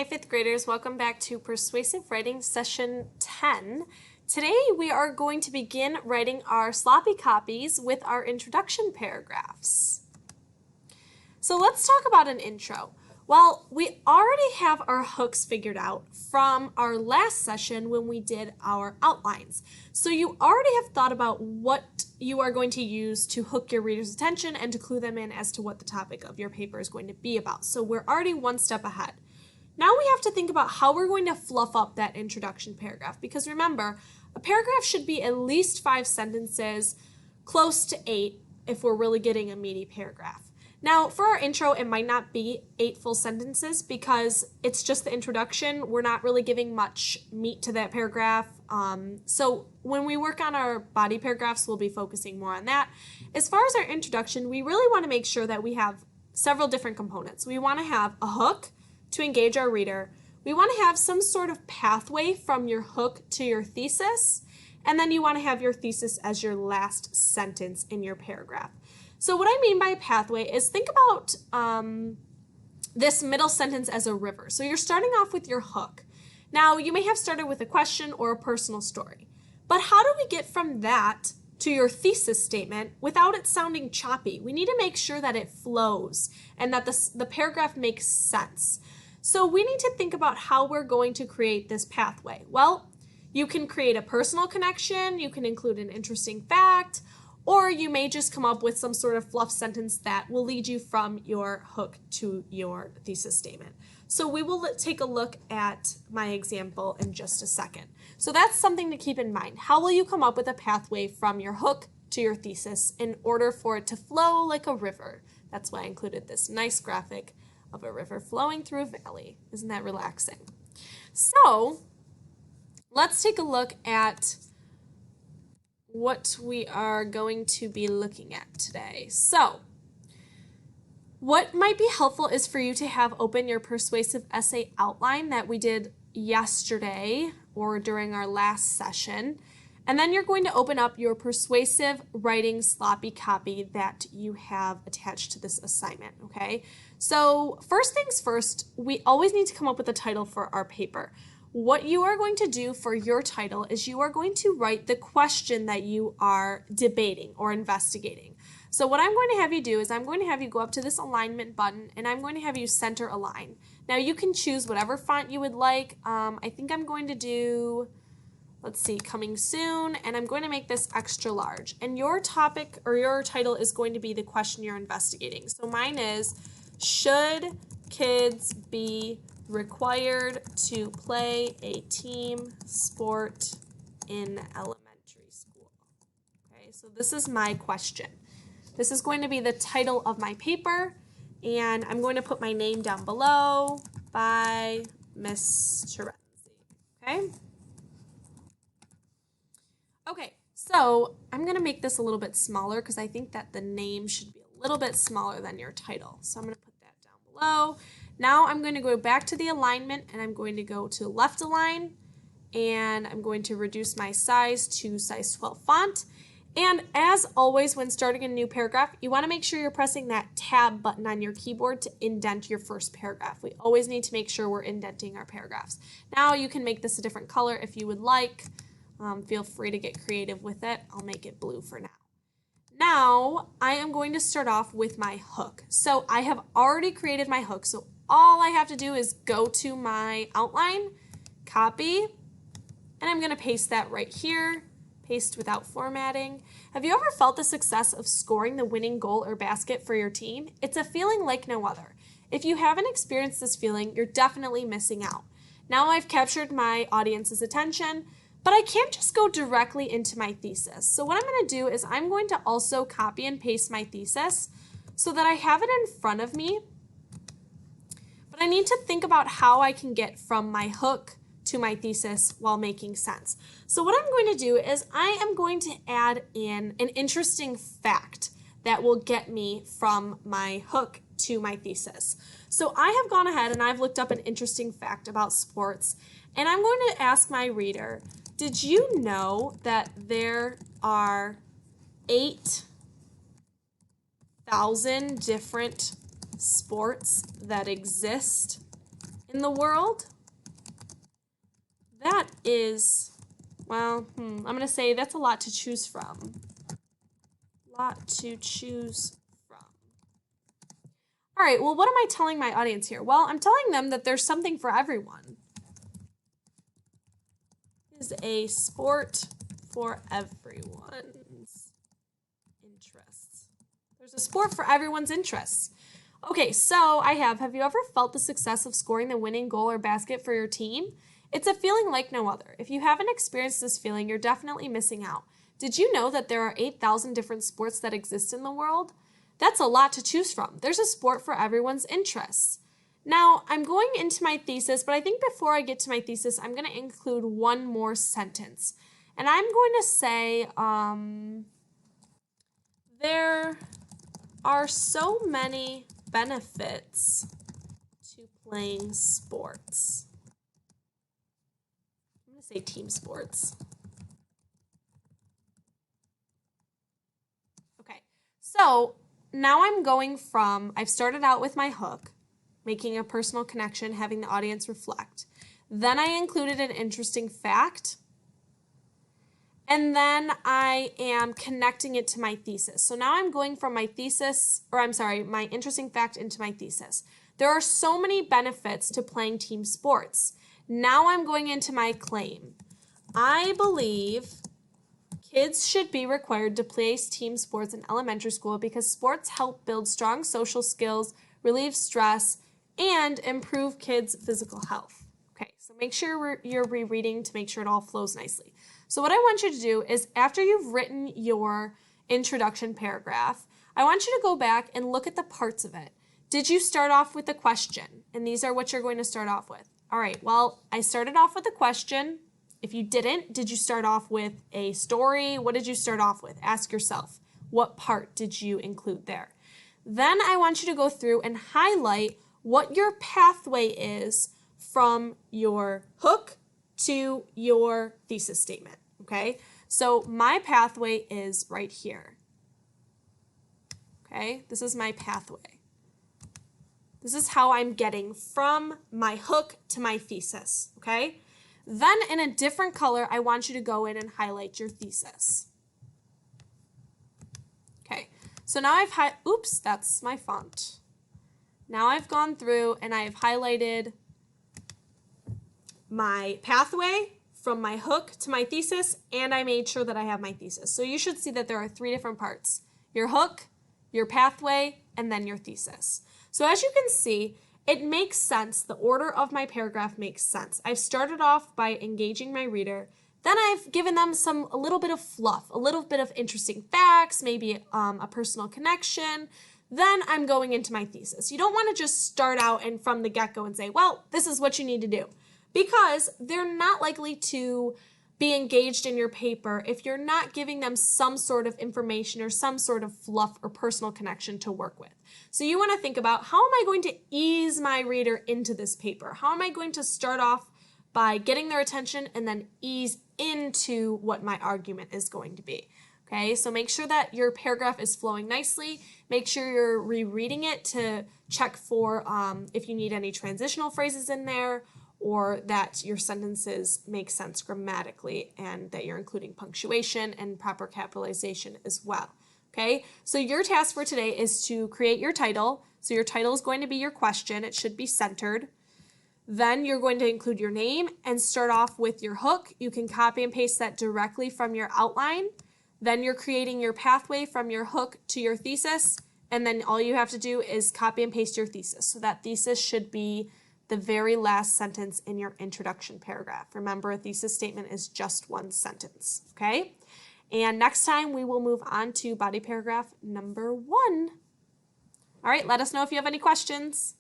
Hi, fifth graders. Welcome back to Persuasive Writing Session 10. Today we are going to begin writing our sloppy copies with our introduction paragraphs. So let's talk about an intro. Well, we already have our hooks figured out from our last session when we did our outlines. So you already have thought about what you are going to use to hook your reader's attention and to clue them in as to what the topic of your paper is going to be about. So we're already one step ahead. Now we have to think about how we're going to fluff up that introduction paragraph, because remember, a paragraph should be at least 5 sentences, close to 8 if we're really getting a meaty paragraph. Now for our intro, it might not be 8 full sentences because it's just the introduction. We're not really giving much meat to that paragraph. So when we work on our body paragraphs, we'll be focusing more on that. As far as our introduction, we really want to make sure that we have several different components. We want to have a hook to engage our reader. We want to have some sort of pathway from your hook to your thesis, and then you want to have your thesis as your last sentence in your paragraph. So what I mean by pathway is think about this middle sentence as a river. So you're starting off with your hook. Now you may have started with a question or a personal story, but how do we get from that to your thesis statement without it sounding choppy? We need to make sure that it flows and that the paragraph makes sense. So we need to think about how we're going to create this pathway. Well, you can create a personal connection, you can include an interesting fact, or you may just come up with some sort of fluff sentence that will lead you from your hook to your thesis statement. So we will take a look at my example in just a second. So that's something to keep in mind. How will you come up with a pathway from your hook to your thesis in order for it to flow like a river? That's why I included this nice graphic of a river flowing through a valley. Isn't that relaxing? So let's take a look at what we are going to be looking at today. So what might be helpful is for you to have open your persuasive essay outline that we did yesterday or during our last session. And then you're going to open up your persuasive writing sloppy copy that you have attached to this assignment, okay? So first things first, we always need to come up with a title for our paper. What you are going to do for your title is you are going to write the question that you are debating or investigating. So what I'm going to have you do is I'm going to have you go up to this alignment button and I'm going to have you center align. Now you can choose whatever font you would like. I think I'm going to do, let's see, coming soon, and I'm going to make this extra large. And your topic or your title is going to be the question you're investigating. So mine is, should kids be required to play a team sport in elementary school? Okay, so this is my question. This is going to be the title of my paper, and I'm going to put my name down below by Miss Terenzi. Okay? Okay, so I'm going to make this a little bit smaller because I think that the name should be a little bit smaller than your title. So I'm going to put that down below. Now I'm going to go back to the alignment and I'm going to go to left align and I'm going to reduce my size to size 12 font. And as always, when starting a new paragraph, you want to make sure you're pressing that tab button on your keyboard to indent your first paragraph. We always need to make sure we're indenting our paragraphs. Now you can make this a different color if you would like. Feel free to get creative with it. I'll make it blue for now. Now I am going to start off with my hook. So I have already created my hook. So all I have to do is go to my outline, copy, and I'm going to paste that right here. Paste without formatting. Have you ever felt the success of scoring the winning goal or basket for your team? It's a feeling like no other. If you haven't experienced this feeling, you're definitely missing out. Now I've captured my audience's attention, but I can't just go directly into my thesis. So what I'm going to do is I'm going to also copy and paste my thesis so that I have it in front of me. But I need to think about how I can get from my hook to my thesis while making sense. So what I'm going to do is I am going to add in an interesting fact that will get me from my hook to my thesis. So I have gone ahead and I've looked up an interesting fact about sports, and I'm going to ask my reader, did you know that there are 8,000 different sports that exist in the world? That is, well, I'm going to say that's a lot to choose from. Lot to choose from. All right, well, what am I telling my audience here? Well, I'm telling them that there's something for everyone. Is a sport for everyone's interests. There's a sport for everyone's interests. Okay, so have you ever felt the success of scoring the winning goal or basket for your team? It's a feeling like no other. If you haven't experienced this feeling, you're definitely missing out. Did you know that there are 8,000 different sports that exist in the world? That's a lot to choose from. There's a sport for everyone's interests. Now, I'm going into my thesis, but I think before I get to my thesis, I'm going to include one more sentence. And I'm going to say, there are so many benefits to playing sports. I'm going to say team sports. Okay, so now I'm going from, I've started out with my hook, making a personal connection, having the audience reflect. Then I included an interesting fact, and then I am connecting it to my thesis. So now I'm going from my my interesting fact into my thesis. There are so many benefits to playing team sports. Now I'm going into my claim. I believe kids should be required to play team sports in elementary school because sports help build strong social skills, relieve stress, and improve kids' physical health. Okay, so make sure you're rereading to make sure it all flows nicely. So what I want you to do is after you've written your introduction paragraph, I want you to go back and look at the parts of it. Did you start off with a question? And these are what you're going to start off with. All right, well, I started off with a question. If you didn't, did you start off with a story? What did you start off with? Ask yourself, what part did you include there? Then I want you to go through and highlight what your pathway is from your hook to your thesis statement, okay? So my pathway is right here, okay? This is my pathway. This is how I'm getting from my hook to my thesis, okay? Then in a different color, I want you to go in and highlight your thesis. Okay, so now oops, that's my font. Now I've gone through and I've highlighted my pathway from my hook to my thesis, and I made sure that I have my thesis. So you should see that there are 3 different parts: your hook, your pathway, and then your thesis. So as you can see, it makes sense. The order of my paragraph makes sense. I've started off by engaging my reader. Then I've given them a little bit of fluff, a little bit of interesting facts, maybe a personal connection. Then I'm going into my thesis. You don't want to just start out and from the get-go and say, well, this is what you need to do, because they're not likely to be engaged in your paper if you're not giving them some sort of information or some sort of fluff or personal connection to work with. So you want to think about, how am I going to ease my reader into this paper? How am I going to start off by getting their attention and then ease into what my argument is going to be? Okay, so make sure that your paragraph is flowing nicely. Make sure you're rereading it to check for if you need any transitional phrases in there, or that your sentences make sense grammatically and that you're including punctuation and proper capitalization as well. Okay, so your task for today is to create your title. So your title is going to be your question. It should be centered. Then you're going to include your name and start off with your hook. You can copy and paste that directly from your outline. Then you're creating your pathway from your hook to your thesis. And then all you have to do is copy and paste your thesis. So that thesis should be the very last sentence in your introduction paragraph. Remember, a thesis statement is just one sentence, okay? And next time we will move on to body paragraph number 1. All right, let us know if you have any questions.